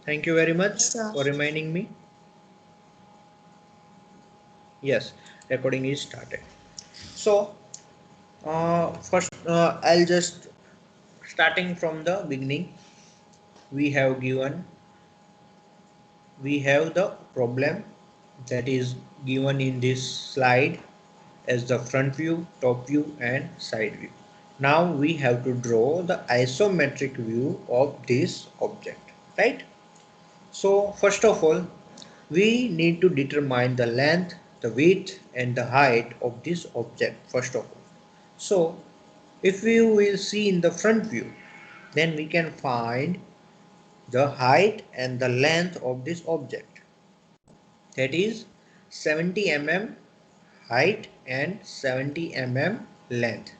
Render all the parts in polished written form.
Thank you very much Sure. for reminding me. Yes, recording is started. So, first, I'll just starting from the beginning. We have given, we have the problem that is given in this slide as the front view, top view, and side view. Now we have to draw the isometric view of this object, right? So, first of all, we need to determine the length, the width, and the height of this object first of all. So if we will see in the front view, then we can find the height and the length of this object, that is 70 mm height and 70 mm length.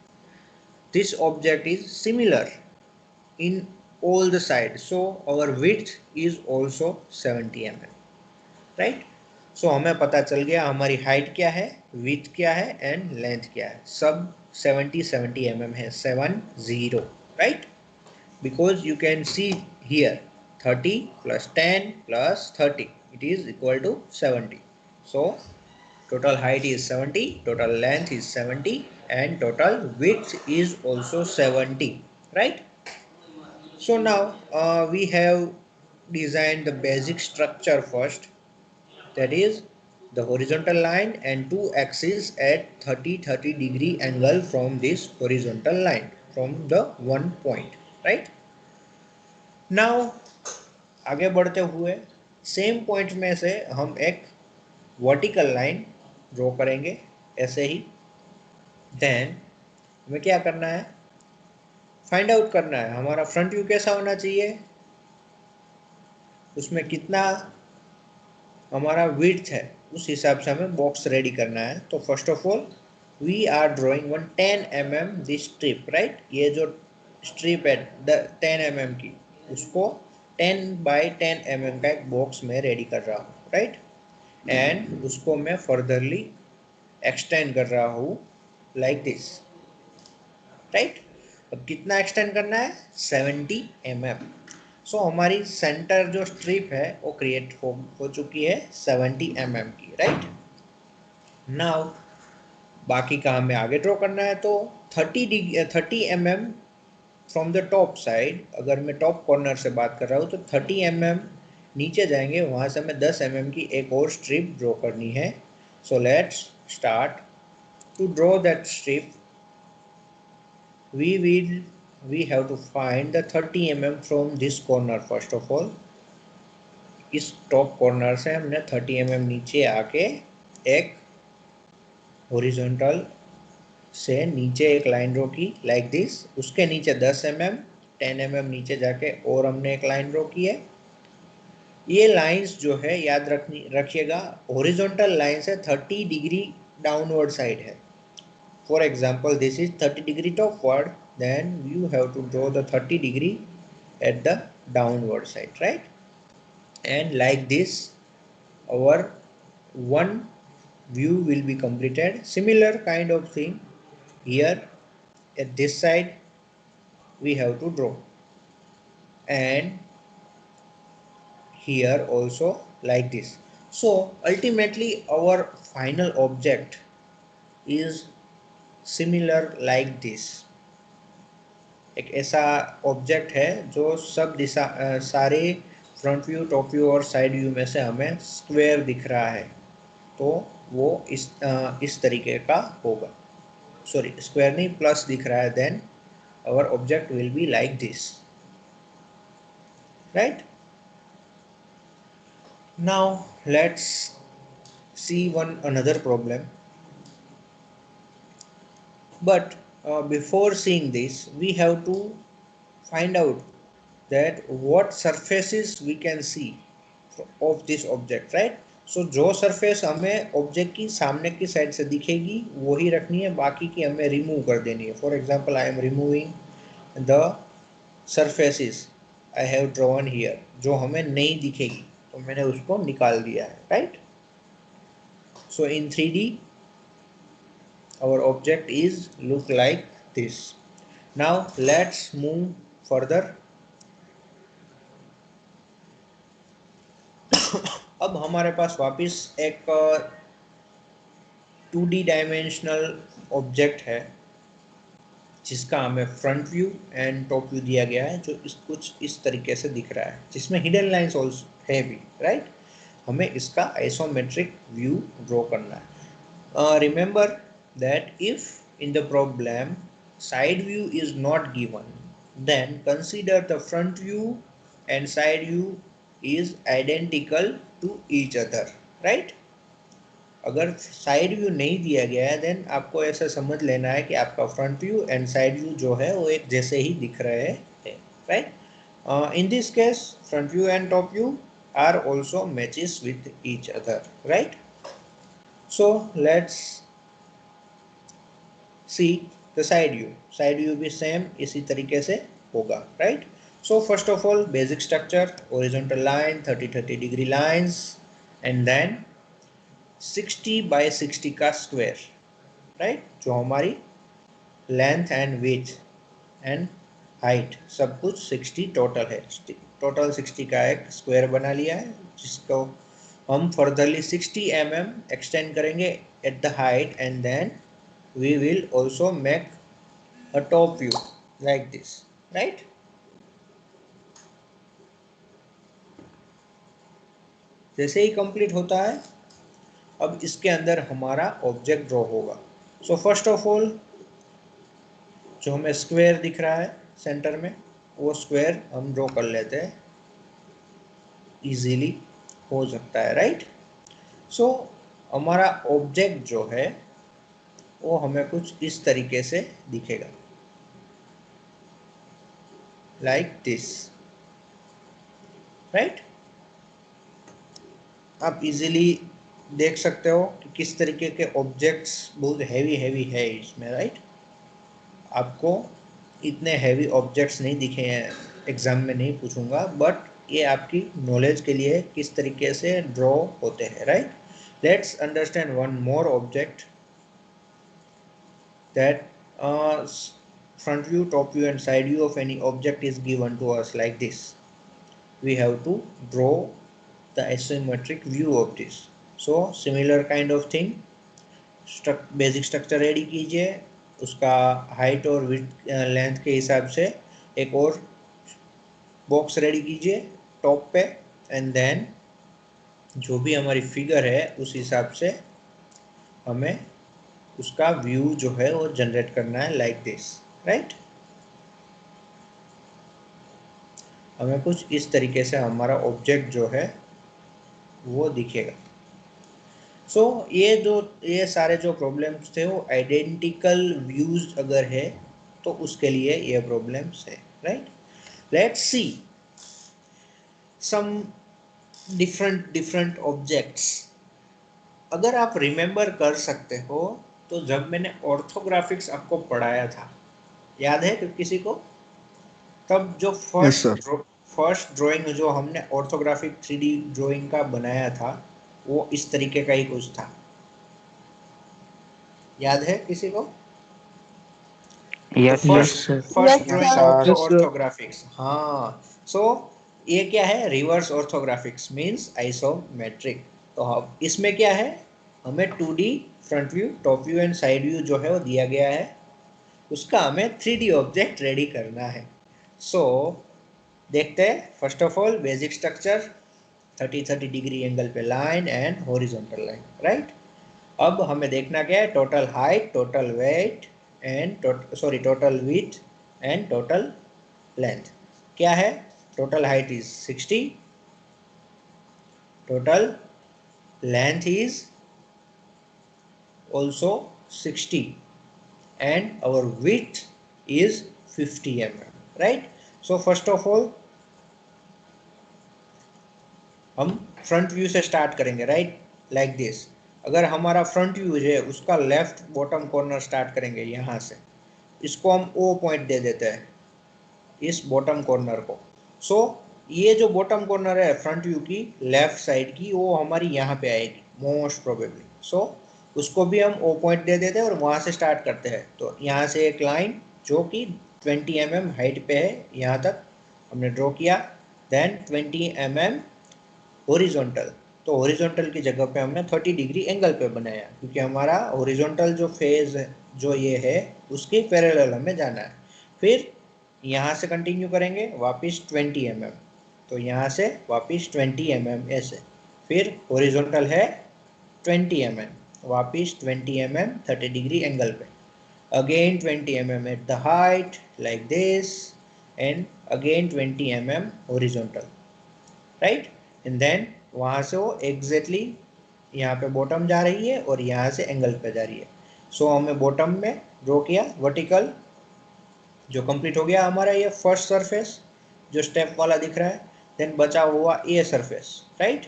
This object is similar in all the sides, so our width is also 70 mm, right. So हमें पता चल गया हमारी height क्या है, width क्या है and length क्या है. सब 70 mm है, 70, right. Because you can see here 30 + 10 + 30 it is equal to 70. So total height is 70, total length is 70, and total width is also 70, right. So now we have designed the basic structure first, that is the horizontal line and two axes at 30 degree angle from this horizontal line from the one point, right. now आगे बढ़ते हुए same point में से हम एक vertical line draw करेंगे ऐसे ही. Then हमें क्या करना है, फाइंड आउट करना है हमारा फ्रंट व्यू कैसा होना चाहिए, उसमें कितना हमारा विड्थ है, उस हिसाब से हमें बॉक्स रेडी करना है. तो first of all we are drawing one 10 mm this strip, right. ये जो स्ट्रिप है 10 mm की, उसको 10 बाई 10 mm का एक बॉक्स में रेडी कर रहा हूँ, राइट. एंड उसको मैं फर्दरली एक्सटेंड कर रहा हूँ लाइक दिस, राइट. अब कितना एक्सटेंड करना है, 70 mm. सो हमारी सेंटर जो स्ट्रिप है वो क्रिएट हो चुकी है 70 mm की, राइट. नाउ बाकी का हमें आगे ड्रॉ करना है. तो 30 mm from the top side, अगर मैं टॉप कॉर्नर से बात कर रहा हूँ तो 30 mm नीचे जाएंगे, वहाँ से हमें 10 mm की एक और स्ट्रिप ड्रॉ करनी है. So let's start to draw that strip. we have to find the 30 mm from this corner first of all. इस टॉप कॉर्नर से हमने 30 mm नीचे आके एक हॉरिजॉन्टल से नीचे एक लाइन ड्रॉ की लाइक दिस. उसके नीचे 10 mm 10 mm नीचे जाके और हमने एक लाइन ड्रॉ की है. ये लाइंस जो है याद रखिएगा, हॉरिजॉन्टल लाइन से 30 डिग्री डाउनवर्ड साइड है. For example, this is 30 degree topward, then you have to draw the 30 degree at the downward side, right. And like this our one view will be completed. Similar kind of thing here at this side we have to draw, and here also like this. So ultimately our final object is similar like this. एक ऐसा object है जो सब दिशा सारे front view, top view और side view में से हमें स्क्वायर दिख रहा है. तो वो इस तरीके का होगा. सॉरी, स्क्वायर नहीं, प्लस दिख रहा है. Then our object will be like this, right. Now let's see one another problem. But before seeing this, we have to find out that what surfaces we can see of this object, right. So जो surface हमें object की सामने की side से दिखेगी वही रखनी है, बाकी की हमें remove कर देनी है. For example, I am removing the surfaces I have drawn here, जो हमें नहीं दिखेगी तो मैंने उसको निकाल दिया है, right. So in 3D our object is look like this. Now let's move further. अब हमारे पास वापस एक 2D डायमेंशनल ऑब्जेक्ट है जिसका हमें front view and top view दिया गया है, जो कुछ इस तरीके से दिख रहा है, जिसमें हिडन लाइंस ऑल्सो है भी, राइट। हमें इसका आइसोमेट्रिक व्यू ड्रॉ करना है। Remember that if in the problem side view is not given, then consider the front view and side view is identical to each other, right. अगर side view नहीं दिया गया है then आपको ऐसा समझ लेना है कि आपका front view and side view जो है वो एक जैसे ही दिख रहे हैं, right. In this case front view and top view are also matches with each other, right? So let's see the side view. Side view भी same इसी तरीके से होगा, right? So first of all basic structure, horizontal line, 30-30 degree lines, and then 60 by 60 का square, right? जो हमारी length and width and height सब कुछ 60 टोटल है, टोटल 60 का एक स्क्वायर बना लिया है, जिसको हम फर्दरली 60 mm एक्सटेंड करेंगे at the height, and then we will also make a top view like this, right. जैसे ही कंप्लीट होता है अब इसके अंदर हमारा ऑब्जेक्ट ड्रॉ होगा। सो फर्स्ट ऑफ ऑल जो हमें स्क्वायर दिख रहा है सेंटर में, वो स्क्वायर हम ड्रॉ कर लेते हैं, इजीली हो सकता है, राइट। सो हमारा ऑब्जेक्ट जो है वो हमें कुछ इस तरीके से दिखेगा, लाइक दिस, राइट। आप इजीली देख सकते हो कि किस तरीके के ऑब्जेक्ट्स बहुत हैवी हैवी है इसमें, राइट। आपको इतने हैवी ऑब्जेक्ट्स नहीं दिखे हैं, एग्जाम में नहीं पूछूंगा, बट ये आपकी नॉलेज के लिए किस तरीके से ड्रॉ होते हैं, right. Let's understand one more object that front view, top view and side view of any object is given to us like this. We have to draw the isometric view of this. So similar kind of thing, basic structure ready कीजिए, उसका height और width length के हिसाब से एक और box ready कीजिए top पे, एंड देन जो भी हमारी फिगर है उस हिसाब से हमें उसका व्यू जो है वो जनरेट करना है, लाइक दिस, राइट। हमें कुछ इस तरीके से हमारा ऑब्जेक्ट जो है वो दिखेगा। सो ये सारे जो प्रॉब्लम्स थे वो आइडेंटिकल व्यूज अगर है तो उसके लिए ये प्रॉब्लम्स है, right. Let's see some different objects. अगर आप रिमेम्बर कर सकते हो तो जब मैंने ऑर्थोग्राफिक्स आपको पढ़ाया था, याद है कि किसी को, तब जो फर्स्ट ड्राइंग जो हमने ऑर्थोग्राफिक 3D ड्राइंग का बनाया था वो इस तरीके का ही कुछ था, याद है किसी को? Yes, sir. First drawing of the orthographics, हाँ। सो ये क्या है, रिवर्स ऑर्थोग्राफिक्स मींस आइसोमेट्रिक। तो अब इसमें क्या है, हमें 2D front view, top view and side view जो है वो दिया गया है, उसका हमें 3D ऑब्जेक्ट रेडी करना है। सो देखते हैं, first of all basic structure, 30-30 degree angle पे line and horizontal line, right. अब हमें देखना क्या है, total height, total weight and total width and total length. क्या है, total height is 60, total length is also 60 and our width is 50 mm, right? So first of all हम front view से start करेंगे, राइट, लाइक दिस। अगर हमारा front view है उसका left bottom corner start करेंगे यहाँ से, इसको हम O पॉइंट दे देते हैं, इस बॉटम कॉर्नर को। सो ये जो बॉटम कॉर्नर है फ्रंट व्यू की लेफ्ट साइड की, वो हमारी यहाँ पे आएगी मोस्ट प्रोबेबली। सो उसको भी हम O पॉइंट दे देते हैं और वहाँ से स्टार्ट करते हैं। तो यहाँ से एक लाइन जो कि 20 mm हाइट पे है, यहाँ तक हमने ड्रॉ किया, देन 20 mm हॉरिजॉन्टल, तो हॉरिजॉन्टल की जगह पे हमने 30 डिग्री एंगल पे बनाया, क्योंकि हमारा हॉरिजॉन्टल जो फेज है, जो ये है, उसके पैरेलल हमें जाना है। फिर यहाँ से कंटिन्यू करेंगे वापस 20 mm, तो यहाँ से वापस 20 mm ऐसे, फिर हॉरिजॉन्टल है 20 mm, वापस 20 mm 30 डिग्री एंगल पे, again 20 mm at the height like this, and again 20 mm horizontal, right? And then वहाँ से वो एग्जैक्टली यहाँ पे बॉटम जा रही है और यहाँ से एंगल पे जा रही है। सो हमें बॉटम में ड्रॉ किया वर्टिकल, जो कंप्लीट हो गया हमारा ये फर्स्ट सरफेस जो स्टेप वाला दिख रहा है। देन बचा हुआ ये सरफेस, राइट?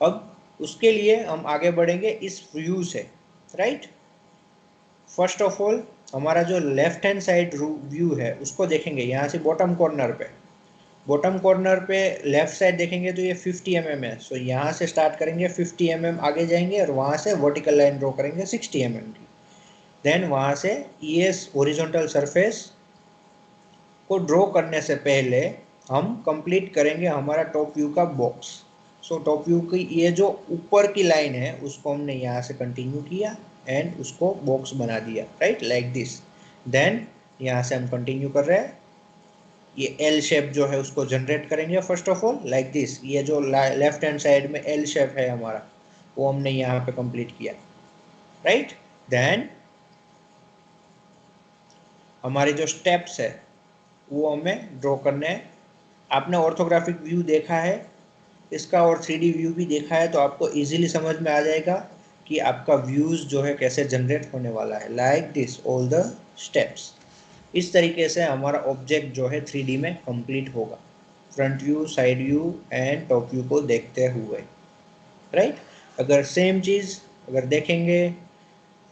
अब उसके लिए हम आगे बढ़ेंगे इस व्यू से, राइट? फर्स्ट ऑफ ऑल हमारा जो लेफ्ट हैंड साइड व्यू है उसको देखेंगे, यहाँ से बॉटम कॉर्नर पे, बॉटम कॉर्नर पे लेफ्ट साइड देखेंगे तो ये 50 mm है। सो यहाँ से स्टार्ट करेंगे 50 mm आगे जाएंगे और वहाँ से वर्टिकल लाइन ड्रॉ करेंगे 60 mm की। देन वहाँ से ये हॉरिजॉन्टल सरफेस को ड्रॉ करने से पहले हम कंप्लीट करेंगे हमारा टॉप व्यू का बॉक्स। सो टॉप व्यू की ये जो ऊपर की लाइन है उसको हमने यहाँ से कंटिन्यू किया एंड उसको बॉक्स बना दिया, राइट, लाइक दिस। देन यहाँ से हम कंटिन्यू कर रहे हैं, ये एल शेप जो है उसको जनरेट करेंगे first of all like this. ये जो लेफ्ट हैंड साइड में एल शेप है हमारा, वो हमने यहाँ पे कंप्लीट किया, राइट? देन हमारे जो स्टेप्स है वो हमें ड्रॉ करने हैं। आपने ऑर्थोग्राफिक व्यू देखा है इसका और 3D व्यू भी देखा है, तो आपको इजीली समझ में आ जाएगा कि आपका व्यूज जो है कैसे जनरेट होने वाला है, like this all the steps. इस तरीके से हमारा ऑब्जेक्ट जो है 3D में कंप्लीट होगा, front view, side view and top view को देखते हुए, राइट? अगर सेम चीज़ अगर देखेंगे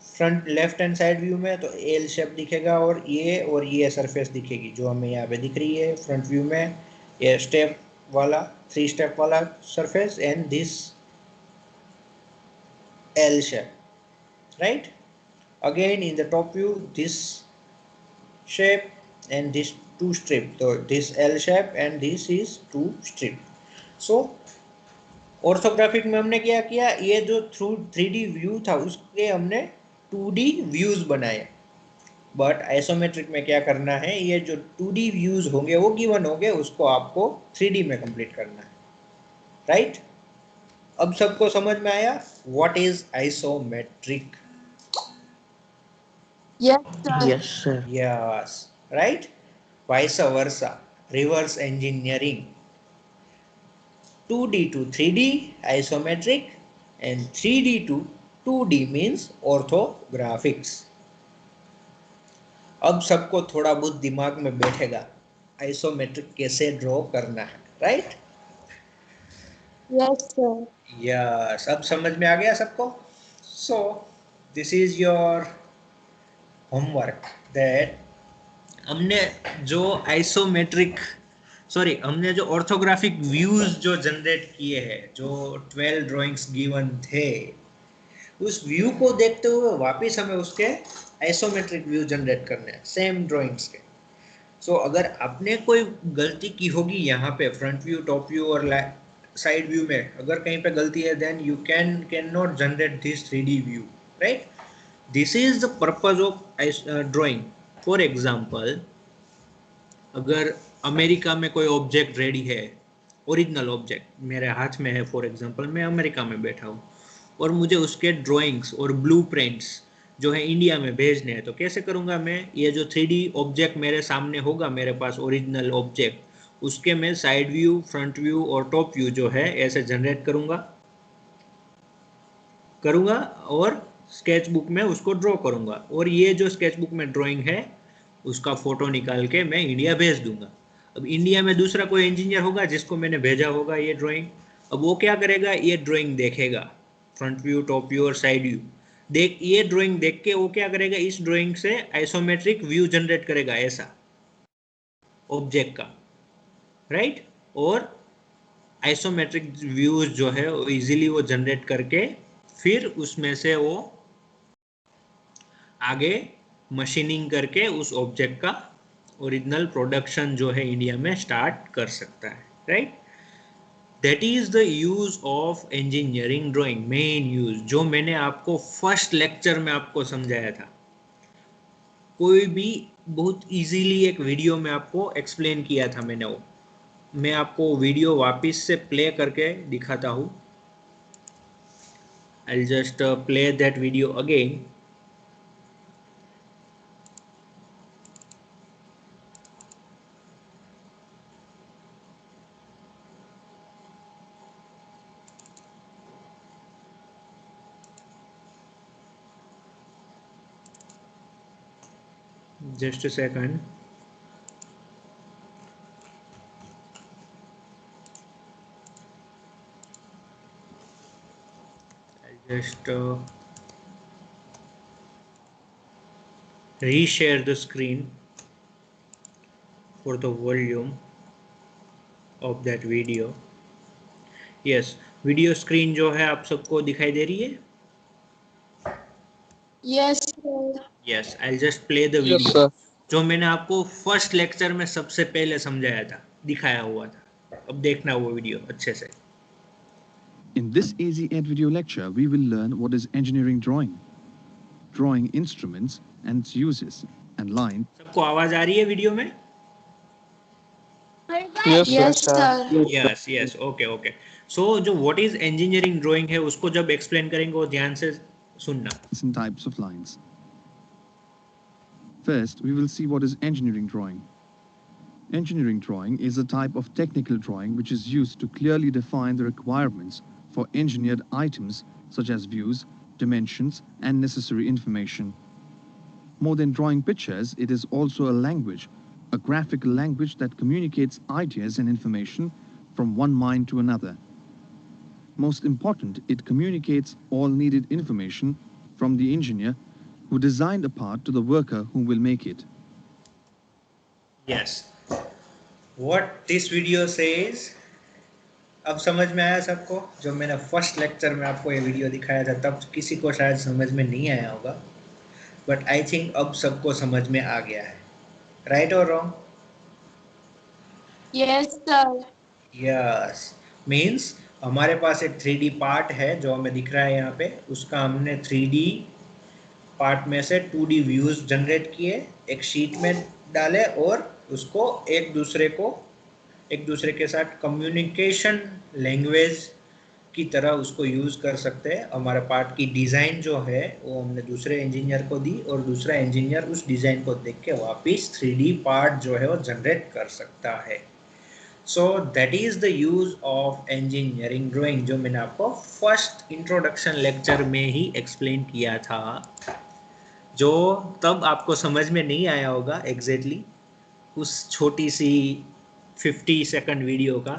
front left hand side view में तो एल शेप दिखेगा और ये सरफेस दिखेगी जो हमें यहाँ पे दिख रही है फ्रंट व्यू में, ये स्टेप वाला 3 स्टेप वाला surface and this L shape, right? Again in the top view this shape and this 2 strip, so this L shape and this is 2 strip. So orthographic में हमने क्या किया, ये जो थ्रू 3D व्यू था उसके हमने 2D व्यूज बनाए। बट आइसोमेट्रिक में क्या करना है, ये जो 2D व्यूज होंगे वो गिवन होंगे, उसको आपको 3D में कंप्लीट करना है, राइट? अब सबको समझ में आया what is isometric? Yes, sir. Yes, sir. Yes, right? Vice versa, reverse engineering. 2D to 3D isometric and 3D to 2D means orthographics. अब सबको थोड़ा बहुत दिमाग में बैठेगा आइसोमेट्रिक कैसे ड्रॉ करना है, राइट? Yes, sir. यस, अब समझ में आ गया सबको? सो this is your homework that हमने जो हमने जो ऑर्थोग्राफिक व्यूज जो जनरेट किए हैं, जो 12 ड्राइंग्स गिवन थे, उस व्यू को देखते हुए वापस हमें उसके आइसोमेट्रिक व्यू जनरेट करने हैं सेम ड्राइंग्स के। सो अगर आपने कोई गलती की होगी यहाँ पे फ्रंट व्यू, टॉप व्यू और साइड व्यू में, अगर कहीं पे गलती है then you can not generate this 3D view, right? This is the purpose of drawing. For example, अगर अमेरिका में कोई ऑब्जेक्ट रेडी है, ओरिजिनल ऑब्जेक्ट मेरे हाथ में है, फॉर एग्जांपल मैं अमेरिका में बैठा हूँ और मुझे उसके ड्राइंग्स और ब्लूप्रिंट्स जो है इंडिया में भेजने हैं, तो कैसे करूँगा मैं? ये जो 3D ऑब्जेक्ट मेरे सामने होगा, मेरे पास ओरिजिनल ऑब्जेक्ट, उसके मैं साइड व्यू, फ्रंट व्यू और टॉप व्यू जो है ऐसे जनरेट करूँगा और स्केचबुक में उसको ड्रॉ करूँगा, और ये जो स्केचबुक में ड्राइंग है उसका फोटो निकाल के मैं इंडिया भेज दूंगा। अब इंडिया में दूसरा कोई इंजीनियर होगा जिसको मैंने भेजा होगा ये ड्राइंग, अब वो क्या करेगा, ये ड्राइंग देखेगा, फ्रंट व्यू, टॉप व्यू और साइड व्यू ये ड्राइंग देख के वो क्या करेगा, इस ड्राइंग से आइसोमेट्रिक व्यू जनरेट करेगा ऐसा ऑब्जेक्ट का, राइट? और आइसोमेट्रिक व्यूज जो है इजीली वो जनरेट करके फिर उसमें से वो आगे मशीनिंग करके उस ऑब्जेक्ट का ओरिजिनल प्रोडक्शन जो है इंडिया में स्टार्ट कर सकता है, right? That is the use of engineering drawing, main use जो मैंने आपको फर्स्ट लेक्चर में आपको समझाया था। कोई भी बहुत इजीली एक वीडियो में आपको एक्सप्लेन किया था मैंने, वो मैं आपको वीडियो वापस से प्ले करके दिखाता हूँ। I'll just play that video again. Just a second. I'll just reshare the screen for the volume of that video. Yes, video screen जो है आप सबको दिखाई दे रही है? Yes, sir. Yes, I'll just play the Yes, video. sir. जो मैंने आपको फर्स्ट लेक्चर में सबसे पहले समझाया था, दिखाया हुआ था। अब देखना वो वीडियो अच्छे से। In this Easy Ed video lecture, we will learn what is engineering drawing, drawing instruments and its uses, and line. सबको आवाज आ रही है वीडियो में? Yes, Yes, sir. sir. Yes, yes, okay, okay. So जो what is engineering drawing है उसको जब explain करेंगे वो ध्यान से सुनना। And types of lines. First, we will see what is engineering drawing. Engineering drawing is a type of technical drawing which is used to clearly define the requirements for engineered items such as views, dimensions, and necessary information. More than drawing pictures, it is also a language, a graphical language that communicates ideas and information from one mind to another. Most important, it communicates all needed information from the engineer who designed a part to the worker who will make it. Yes. What this video says, अब समझ में आया सबको? जो मैंने first lecture में आपको ये वीडियो दिखाया था तब किसी को शायद समझ में नहीं आया होगा, बट आई थिंक अब सबको समझ में आ गया है। राइट और wrong? Yes, sir. Yes, means हमारे पास एक 3D पार्ट है जो हमें दिख रहा है यहाँ पे, उसका हमने 3D पार्ट में से 2D व्यूज जनरेट किए, एक शीट में डाले और उसको एक दूसरे के साथ कम्युनिकेशन लैंग्वेज की तरह उसको यूज कर सकते हैं। हमारे पार्ट की डिजाइन जो है वो हमने दूसरे इंजीनियर को दी और दूसरा इंजीनियर उस डिजाइन को देख के वापस 3D पार्ट जो है वो जनरेट कर सकता है। So that is the use of engineering drawing, जो मैंने आपको फर्स्ट इंट्रोडक्शन लेक्चर में ही एक्सप्लेन किया था, जो तब आपको समझ में नहीं आया होगा एग्जैक्टली उस छोटी सी 50 सेकंड वीडियो का,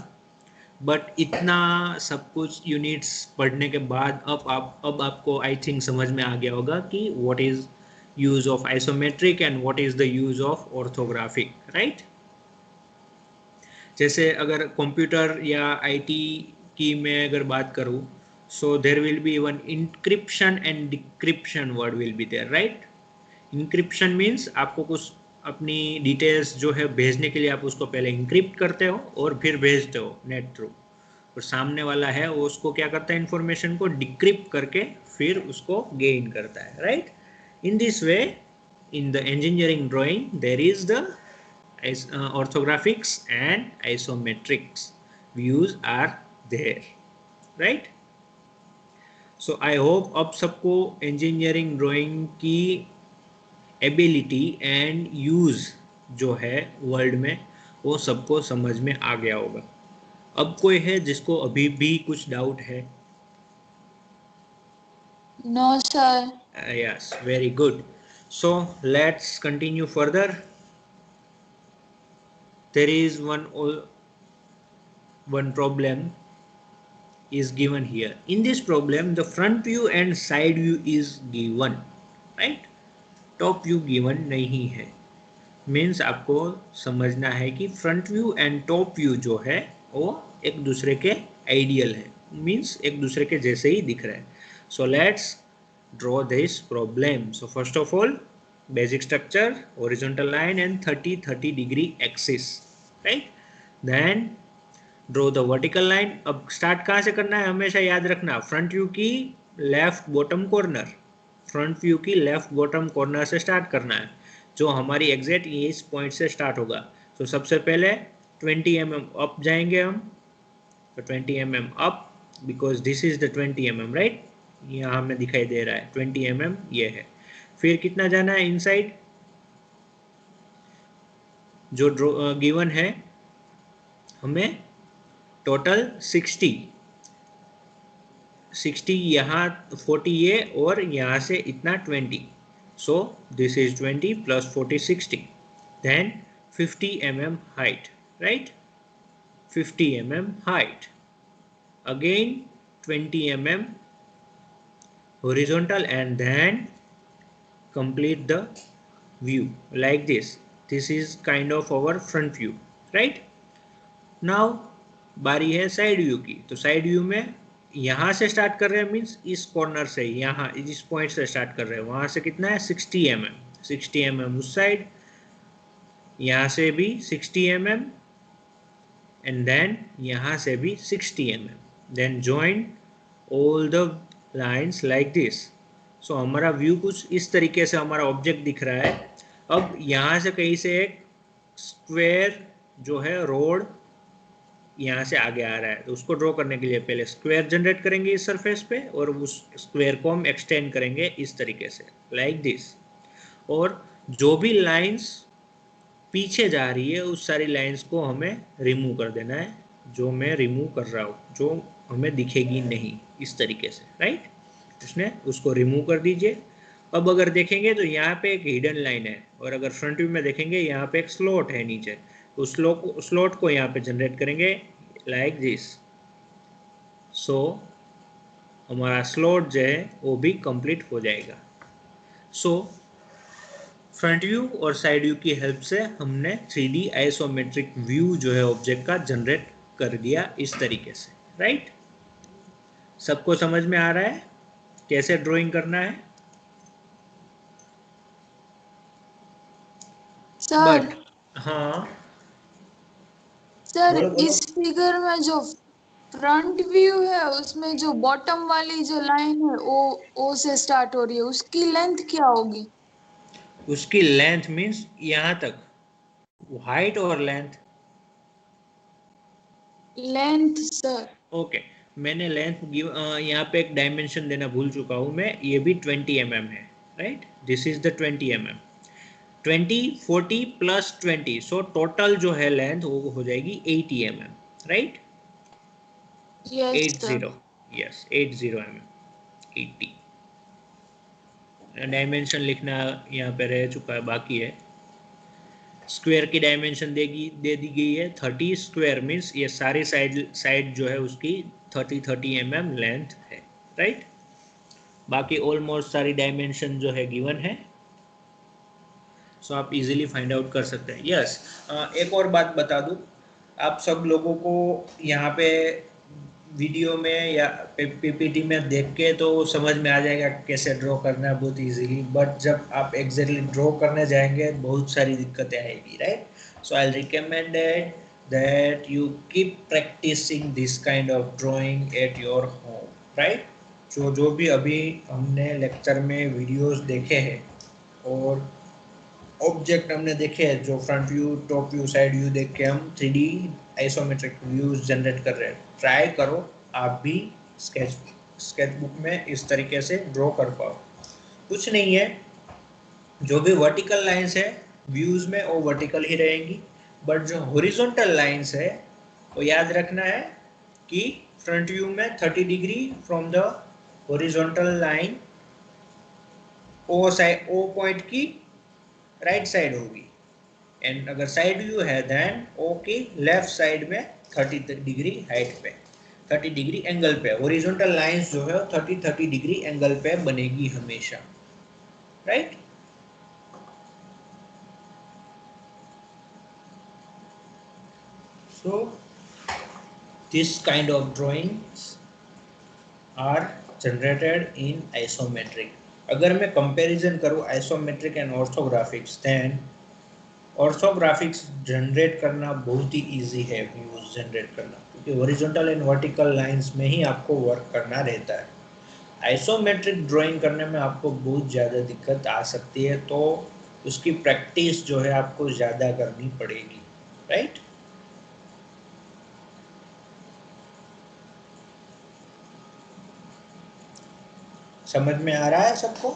बट इतना सब कुछ यूनिट्स पढ़ने के बाद अब आपको आई थिंक समझ में आ गया होगा कि what is use of isometric and what is the use of orthographic, right? जैसे अगर कंप्यूटर या आईटी की मैं अगर बात करूं, so there will be one encryption and decryption word will be there, right? Encryption means आपको कुछ अपनी डिटेल्स जो है भेजने के लिए आप उसको पहले इंक्रिप्ट करते हो और फिर भेजते हो नेट थ्रू, और सामने वाला है वो उसको क्या करता है, इंफॉर्मेशन को डिक्रिप्ट करके फिर उसको गेन करता है, right? In this way in the engineering drawing there is the orthographics and isometrics views are there, right? So I hope अब सबको engineering drawing की ability and use जो है वर्ल्ड में वो सबको समझ में आ गया होगा। अब कोई है जिसको अभी भी कुछ डाउट है? No, sir. Yes, very good. So let's continue further. There is one problem is given here. In this problem, the front view and side view is given, right? Top view given नहीं है। Means आपको समझना है कि front view and top view जो है वो एक दूसरे के आइडियल है, means एक दूसरे के जैसे ही दिख रहा है। So let's draw this problem. So first of all, basic structure, horizontal line and 30 degree axis, right? Then draw the vertical line. अब स्टार्ट कहाँ से करना है, हमेशा याद रखना, फ्रंट व्यू की left bottom corner, front view की लेफ्ट बॉटम कॉर्नर से स्टार्ट करना है, जो हमारी एग्जैक्ट इस पॉइंट से स्टार्ट होगा। तो सबसे पहले 20 mm अप जाएंगे हम, तो 20 mm up, because this is the 20 mm, right, यहाँ हमें दिखाई दे रहा है 20 mm ये है। फिर कितना जाना है इनसाइड, जो गिवन है हमें टोटल 60 यहाँ, 40 ये, और यहाँ से इतना 20, so this is 20 plus 40 60, then 50 mm height, right, 50 mm height, again 20 mm horizontal, and then complete the view like this. This is kind of our front view, right? Now बारी है साइड व्यू की। तो side view में यहाँ से start कर रहे हैं, मीन्स इस कॉर्नर से, यहाँ इस पॉइंट से स्टार्ट कर रहे हैं, वहाँ से कितना है 60 mm, 60 mm उस साइड, यहाँ से भी 60 mm, एंड देन यहाँ से भी 60 mm, then join all the lines like this. So हमारा व्यू कुछ इस तरीके से हमारा ऑब्जेक्ट दिख रहा है। अब यहाँ से कहीं से एक स्क्वायर जो है रोड यहाँ से आगे आ रहा है, तो उसको ड्रॉ करने के लिए पहले स्क्वायर जनरेट करेंगे इस सरफेस पे, और उस स्क्वायर को हम एक्सटेंड करेंगे इस तरीके से लाइक दिस। और जो भी लाइंस पीछे जा रही है उस सारी लाइंस को हमें रिमूव कर देना है, जो मैं रिमूव कर रहा हूँ, जो हमें दिखेगी नहीं, इस तरीके से, राइट, उसने उसको रिमूव कर दीजिए। अब अगर देखेंगे तो यहाँ पे एक हिडन लाइन है, और अगर फ्रंट व्यू में देखेंगे यहाँ पे एक स्लॉट है नीचे, उस स्लॉट को यहाँ पे जनरेट करेंगे लाइक दिस। सो हमारा स्लॉट जो है वो भी कंप्लीट हो जाएगा। सो फ्रंट व्यू और साइड व्यू की हेल्प से हमने 3D आइसोमेट्रिक व्यू जो है ऑब्जेक्ट का जनरेट कर दिया इस तरीके से, राइट। सबको समझ में आ रहा है कैसे ड्राइंग करना है? सर, बट हाँ, सर बोलो बोलो। इस फिगर में जो फ्रंट व्यू है उसमें जो बॉटम वाली जो लाइन है ओ से स्टार्ट हो रही है, उसकी लेंथ क्या होगी? उसकी लेंथ मीन्स यहाँ तक, हाइट और लेंथ। Length sir. ओके, मैंने लेंथ यहाँ पे एक डायमेंशन देना भूल चुका हूँ मैं, ये भी 20 mm है, right, this is the 20 mm, 20 40 plus 20, so total जो है लेंथ वो हो जाएगी 80 mm, right, yes 80, sir. Yes 80 mm, 80। Dimension लिखना यहाँ पे रह चुका है, बाकी है। स्क्वायर की डायमेंशन दे दी गई है 30 स्क्वायर, मीन्स ये सारी साइड जो है उसकी 30 mm लेंथ है, राइट। बाकी ऑलमोस्ट सारी डायमेंशन जो है गिवन है, सो आप इजीली फाइंड आउट कर सकते हैं। यस, एक और बात बता दूं, आप सब लोगों को यहाँ पे वीडियो में या पीपीटी में देख के तो समझ में आ जाएगा कैसे ड्रॉ करना है बहुत इजीली, बट जब आप एग्जैक्टली ड्रॉ करने जाएंगे बहुत सारी दिक्कतें आएगी, right. So I recommend that you keep practising this kind of drawing at your home, right. जो भी अभी हमने लेक्चर में वीडियोस देखे हैं और ऑब्जेक्ट हमने देखे हैं, जो front view, top view, side view देख के हम 3D आइसोमेट्रिक व्यूज जनरेट कर रहे हैं, ट्राई करो आप भी स्केचबुक में इस तरीके से ड्रॉ कर पाओ। कुछ नहीं है, जो भी वर्टिकल लाइंस है व्यूज में वो वर्टिकल ही रहेंगी, बट जो हॉरिजॉन्टल लाइंस है वो याद रखना है कि फ्रंट व्यू में 30 degree from the horizontal line O point की राइट साइड होगी, एंड अगर साइड व्यू है देन ओ की लेफ्ट साइड में 30 डिग्री हाइट पे, 30 डिग्री एंगल पे, हॉरिजॉन्टल लाइंस जो है 30 डिग्री एंगल पे बनेगी हमेशा, right. So this kind of drawings are generated in isometric. अगर मैं कंपैरिजन करूं isometric and orthographics, then orthographics generate करना बहुत ही इजी है, व्यूज जनरेट करना, क्योंकि हॉरिजॉन्टल एंड वर्टिकल लाइंस में ही आपको वर्क करना रहता है। आइसोमेट्रिक ड्राइंग करने में आपको बहुत ज़्यादा दिक्कत आ सकती है, तो उसकी प्रैक्टिस जो है आपको ज़्यादा करनी पड़ेगी, राइट? समझ में आ रहा है सबको?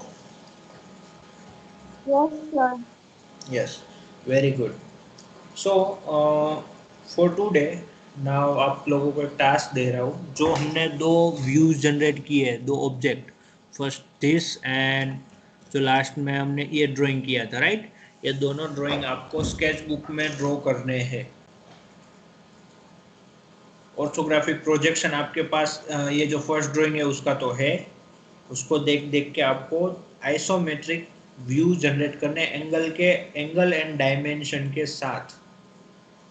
Yes, sir. Yes, very good. So for today now आप लोगों को एक टास्क दे रहा हूँ। जो हमने दो व्यूज जनरेट किए हैं, दो ऑब्जेक्ट, फर्स्ट दिस एंड जो लास्ट में हमने ये ड्राइंग किया था, राइट? ये दोनों ड्राइंग आपको स्केच बुक में ड्रॉ करने हैं। ऑर्थोग्राफिक प्रोजेक्शन आपके पास ये जो फर्स्ट ड्राइंग है उसका तो है, उसको देख देख के आपको आइसोमेट्रिक व्यू जनरेट करने, एंगल एंड डायमेंशन के साथ।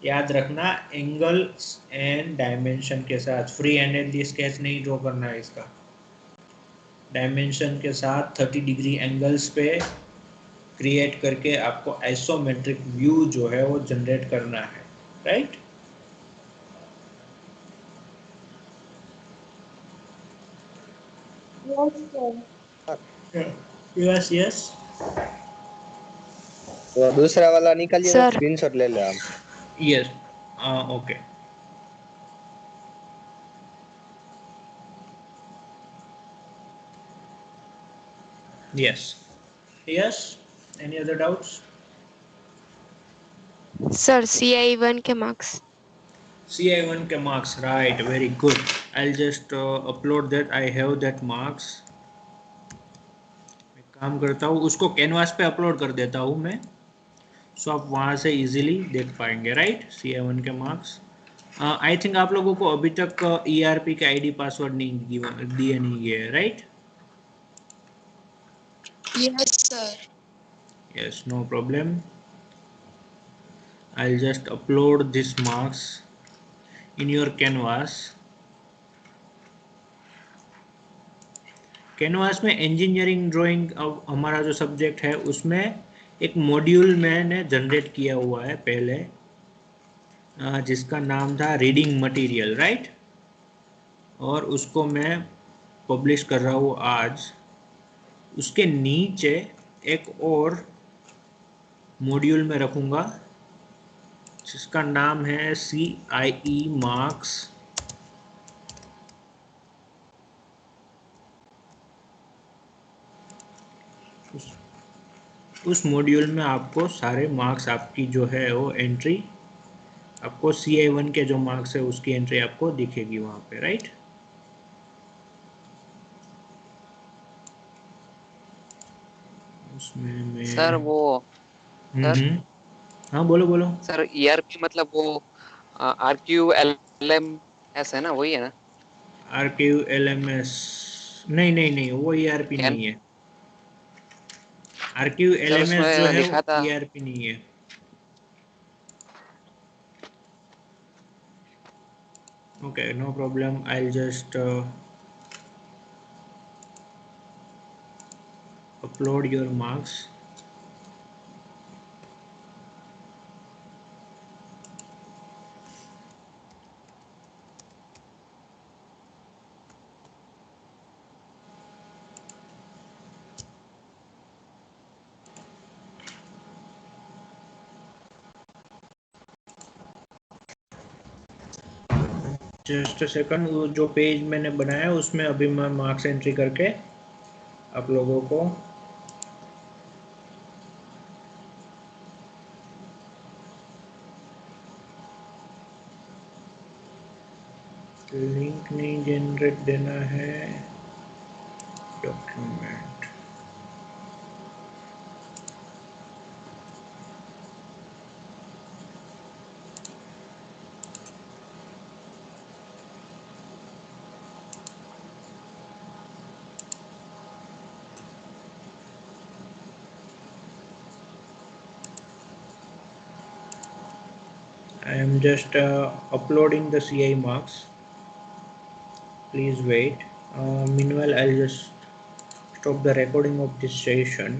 याद रखना, एंगल एंड डायमेंशन के साथ, फ्री हैंडेडली स्केच नहीं ड्रॉ करना है इसका। डायमेंशन के साथ 30 डिग्री एंगल्स पे क्रिएट करके आपको आइसोमेट्रिक व्यू जो है वो जनरेट करना है, right? Yes, sir. Yes yes. तो दूसरा वाला निकालिए, तो Sir. स्क्रीनशॉट ले ले आप। Yes, okay. Yes. Yes. Any other doubts? Sir CI1 के मार्क्स। CI1 के marks, right? Very good. I'll just upload that. I have that marks. मैं काम करता हूँ, उसको कैनवास पे अपलोड कर देता हूँ मैं, सो आप वहाँ से इजीली देख पाएंगे, राइट? CI1 के मार्क्स। आई थिंक आप लोगों को अभी तक ERP के ID पासवर्ड नहीं दिए नहीं है, right? Yes, sir. Yes, no problem. I'll just upload this marks in your canvas. Canvas में इंजीनियरिंग ड्राइंग हमारा जो सब्जेक्ट है उसमें एक मॉड्यूल मैंने जनरेट किया हुआ है पहले, जिसका नाम था रीडिंग मटेरियल, राइट? और उसको मैं पब्लिश कर रहा हूँ आज। उसके नीचे एक और मॉड्यूल में रखूँगा जिसका नाम है CIE मार्क्स। उस मॉड्यूल में आपको सारे मार्क्स, आपकी जो है वो एंट्री, आपको CI1 के जो मार्क्स है उसकी एंट्री आपको दिखेगी वहाँ पे, राइट? उसमें मैं सर वो सर हाँ बोलो बोलो। सर ERP मतलब वो RQLMS है ना, वही है ना? RQLMS नहीं नहीं नहीं, वो ERP कैन नहीं है। सर RQLMS जो उसमें है लिखा था। वो ERP नहीं है। Okay, no problem. I'll just upload your marks. Just a second, वो जो पेज मैंने बनाया उसमें अभी मैं मार्क्स एंट्री करके आप लोगों को लिंक नहीं जनरेट देना है, document. I am just uploading the CI marks. Please wait. Meanwhile, I'll just stop the recording of this session.